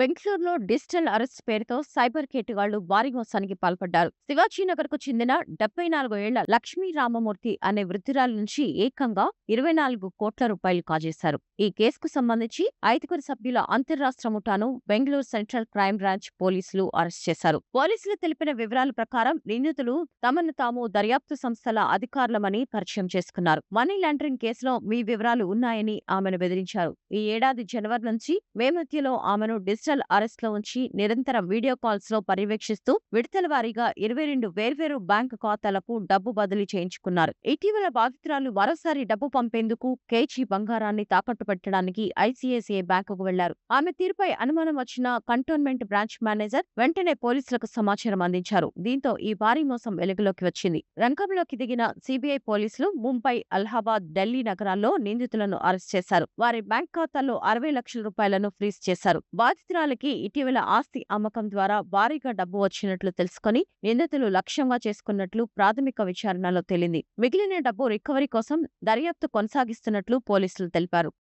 బెంగళూరులో digital arrest పేరుతో cyber కేటుగాళ్లు భారీ మోసానికి పాల్పడ్డారు. శివాజీనగర్ కు చెందిన 74 ఏళ్ల లక్ష్మీ రామమూర్తి అనే వృద్ధురాలి నుంచి ఏకంగా 24 కోట్ల రూపాయలు కాజేశారు. ఈ కేసుకు సంబంధించి 5గురు సభ్యుల అంతర్రాష్ట్ర ముఠాను బెంగళూరు సెంట్రల్ క్రైమ్ బ్రాంచ్ పోలీసులు అరెస్ట్ చేశారు. పోలీసులు తెలిపిన వివరాల ప్రకారం నిందితులు తమను తాము దర్యాప్తు సంస్థల అధికారులమని పరిచయం చేసుకున్నారు. మనీ లాండరింగ్ కేసులో మీ వివరాలు ఉన్నాయని ఆమెను బెదిరించారు. ఈ ఏడాది జనవరి నుంచి మే మధ్యలో ఆమెను డిజిటల్ అరెస్ట్ లో ఉంచి నిరంతరం వీడియో కాల్స్ లో పర్యవేక్షిస్తూ విడతల వారీగా 22 వేర్వేరు బ్యాంకు ఖాతాలకు డబ్బు బదిలీ చేయించుకున్నారు. ఇటీవల బాధితురాలు మరోసారి డబ్బు పంపేందుకు కేజీ బంగారాన్ని తాకట్టు పెట్టడానికి ఐసిఐసిఐ బ్యాంకుకు వెళ్లారు. ఆమె తీరుపై అనుమానం వచ్చిన కంటోన్మెంట్ బ్రాంచ్ మేనేజర్ వెంటనే పోలీసులకు సమాచారం అందించారు. దీంతో ఈ భారీ మోసం వెలుగులోకి వచ్చింది. రంగంలోకి దిగిన సిబిఐ పోలీసులు ముంబై, అలహాబాద్, ఢిల్లీ నగరాల్లో నిందితులను అరెస్ట్ చేశారు. వారి బ్యాంక్ ఖాతాల్లో 60 లక్షల రూపాయలను ఫ్రీజ్ చేశారు. బాధితురాలికి ఇటీవల ఆస్తి అమ్మకం ద్వారా భారీగా డబ్బు వచ్చినట్లు తెలుసుకుని నిందితులు లక్ష్యంగా చేసుకున్నట్లు ప్రాథమిక విచారణలో తేలింది. మిగిలిన డబ్బు రికవరీ కోసం దర్యాప్తు కొనసాగిస్తున్నట్లు పోలీసులు తెలిపారు.